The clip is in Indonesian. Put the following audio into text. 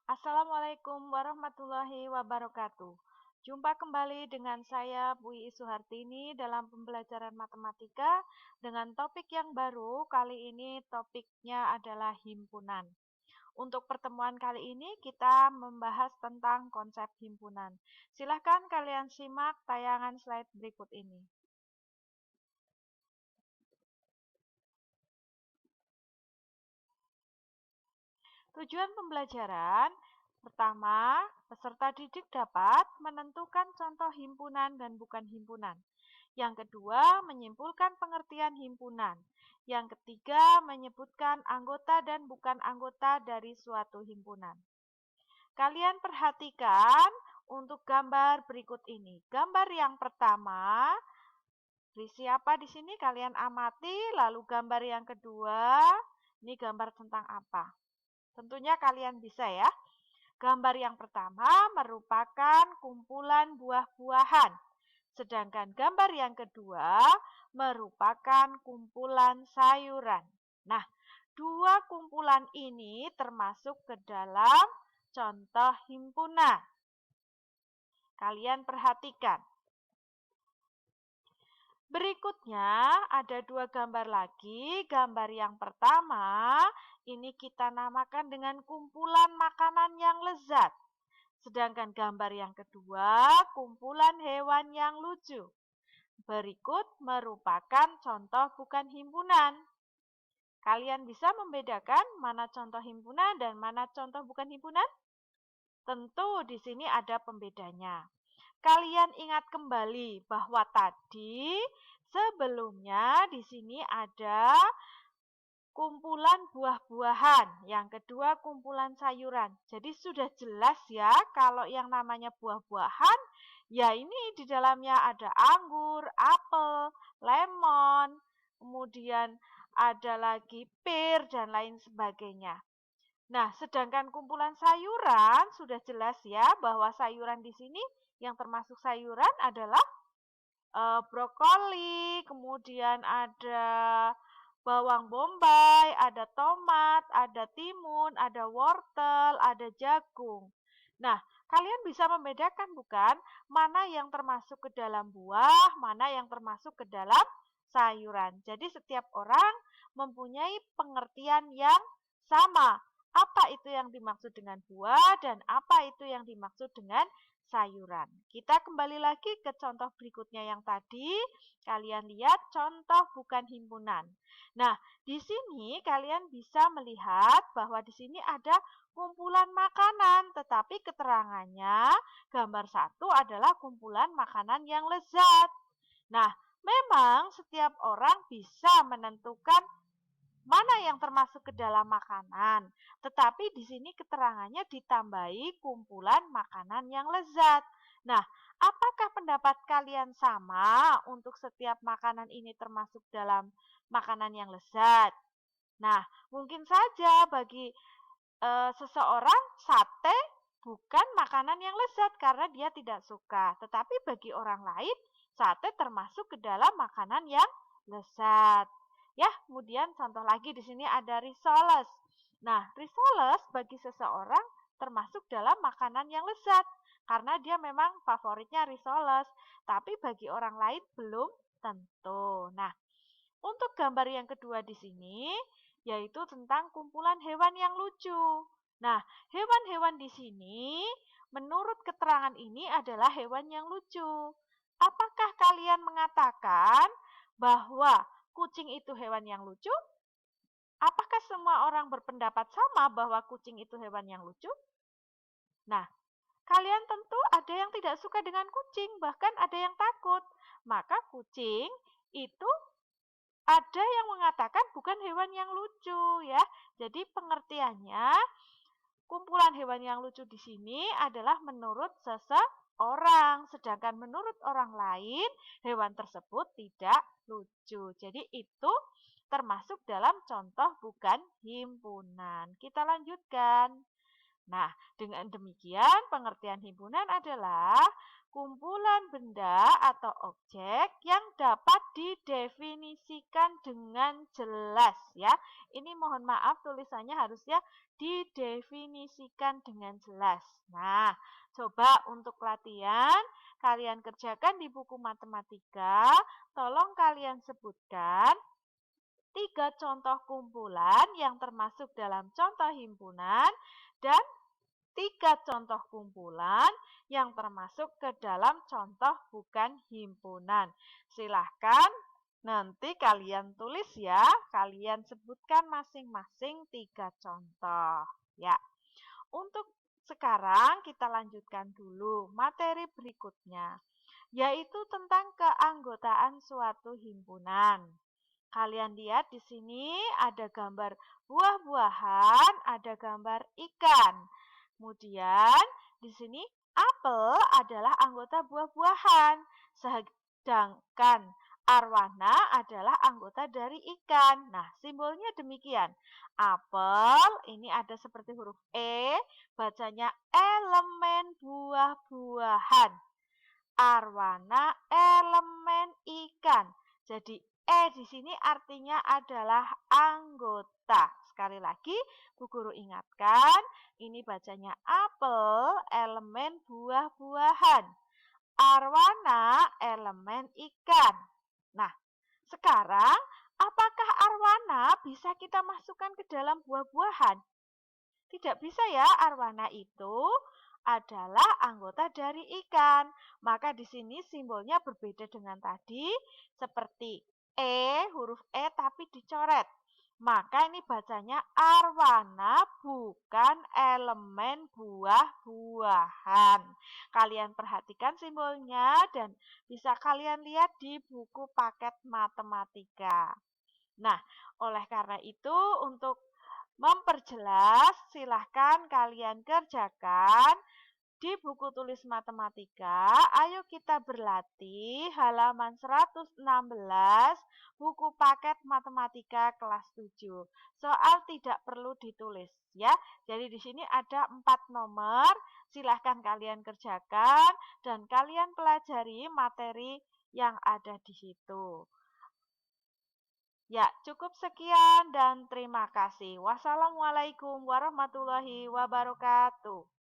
Assalamualaikum warahmatullahi wabarakatuh. Jumpa kembali dengan saya Bui Suhartini dalam pembelajaran matematika dengan topik yang baru. Kali ini topiknya adalah himpunan. Untuk pertemuan kali ini kita membahas tentang konsep himpunan. Silahkan kalian simak tayangan slide berikut ini. Tujuan pembelajaran pertama, peserta didik dapat menentukan contoh himpunan dan bukan himpunan. Yang kedua, menyimpulkan pengertian himpunan. Yang ketiga, menyebutkan anggota dan bukan anggota dari suatu himpunan. Kalian perhatikan untuk gambar berikut ini. Gambar yang pertama, berisi apa di sini? Kalian amati. Lalu gambar yang kedua, ini gambar tentang apa? Tentunya kalian bisa ya. Gambar yang pertama merupakan kumpulan buah-buahan. Sedangkan gambar yang kedua merupakan kumpulan sayuran. Nah, dua kumpulan ini termasuk ke dalam contoh himpunan. Kalian perhatikan. Berikutnya ada dua gambar lagi. Gambar yang pertama ini kita namakan dengan kumpulan makanan yang lezat. Sedangkan gambar yang kedua kumpulan hewan yang lucu. Berikut merupakan contoh bukan himpunan. Kalian bisa membedakan mana contoh himpunan dan mana contoh bukan himpunan? Tentu di sini ada pembedanya. Kalian ingat kembali bahwa tadi sebelumnya di sini ada kumpulan buah-buahan, yang kedua kumpulan sayuran. Jadi sudah jelas ya kalau yang namanya buah-buahan, ya ini di dalamnya ada anggur, apel, lemon, kemudian ada lagi pir dan lain sebagainya. Nah, sedangkan kumpulan sayuran sudah jelas ya bahwa sayuran di sini yang termasuk sayuran adalah brokoli, kemudian ada bawang bombay, ada tomat, ada timun, ada wortel, ada jagung. Nah, kalian bisa membedakan bukan mana yang termasuk ke dalam buah, mana yang termasuk ke dalam sayuran. Jadi setiap orang mempunyai pengertian yang sama. Apa itu yang dimaksud dengan buah dan apa itu yang dimaksud dengan sayuran. Kita kembali lagi ke contoh berikutnya yang tadi. Kalian lihat contoh bukan himpunan. Nah, di sini kalian bisa melihat bahwa di sini ada kumpulan makanan, tetapi keterangannya gambar satu adalah kumpulan makanan yang lezat. Nah, memang setiap orang bisa menentukan mana yang termasuk ke dalam makanan. Tetapi di sini keterangannya ditambahi kumpulan makanan yang lezat. Nah, apakah pendapat kalian sama untuk setiap makanan ini termasuk dalam makanan yang lezat? Nah, mungkin saja bagi seseorang sate bukan makanan yang lezat karena dia tidak suka. Tetapi bagi orang lain, sate termasuk ke dalam makanan yang lezat. Ya, kemudian contoh lagi di sini ada risoles. Nah, risoles bagi seseorang termasuk dalam makanan yang lezat karena dia memang favoritnya risoles, tapi bagi orang lain belum tentu. Nah, untuk gambar yang kedua di sini yaitu tentang kumpulan hewan yang lucu. Nah, hewan-hewan di sini menurut keterangan ini adalah hewan yang lucu. Apakah kalian mengatakan bahwa kucing itu hewan yang lucu? Apakah semua orang berpendapat sama bahwa kucing itu hewan yang lucu? Nah, kalian tentu ada yang tidak suka dengan kucing, bahkan ada yang takut. Maka kucing itu ada yang mengatakan bukan hewan yang lucu ya. Jadi pengertiannya kumpulan hewan yang lucu di sini adalah menurut seseorang, sedangkan menurut orang lain hewan tersebut tidak lucu. Jadi itu termasuk dalam contoh bukan himpunan. Kita lanjutkan. Nah, dengan demikian pengertian himpunan adalah kumpulan benda atau objek yang dapat didefinisikan dengan jelas ya. Ini mohon maaf tulisannya harusnya didefinisikan dengan jelas. Nah, coba untuk latihan kalian kerjakan di buku matematika. Tolong kalian sebutkan 3 contoh kumpulan yang termasuk dalam contoh himpunan dan 3 contoh kumpulan yang termasuk ke dalam contoh bukan himpunan. Silahkan nanti kalian tulis ya, kalian sebutkan masing-masing 3 contoh. Ya, untuk sekarang kita lanjutkan dulu materi berikutnya, yaitu tentang keanggotaan suatu himpunan. Kalian lihat di sini ada gambar buah-buahan, ada gambar ikan. Kemudian di sini apel adalah anggota buah-buahan, sedangkan arwana adalah anggota dari ikan. Nah, simbolnya demikian. Apel ini ada seperti huruf E, bacanya elemen buah-buahan. Arwana elemen ikan. Jadi E di sini artinya adalah anggota. Sekali lagi, Bu Guru ingatkan, ini bacanya apel, elemen buah-buahan. Arwana, elemen ikan. Nah, sekarang apakah arwana bisa kita masukkan ke dalam buah-buahan? Tidak bisa ya, arwana itu adalah anggota dari ikan. Maka di sini simbolnya berbeda dengan tadi, seperti huruf E tapi dicoret. Maka ini bacanya arwana, bukan elemen buah-buahan. Kalian perhatikan simbolnya dan bisa kalian lihat di buku paket matematika. Nah, oleh karena itu untuk memperjelas, silahkan kalian kerjakan di buku tulis matematika. Ayo kita berlatih halaman 116 buku paket matematika kelas 7. Soal tidak perlu ditulis ya. Jadi di sini ada 4 nomor, silahkan kalian kerjakan dan kalian pelajari materi yang ada di situ. Ya, cukup sekian dan terima kasih. Wassalamualaikum warahmatullahi wabarakatuh.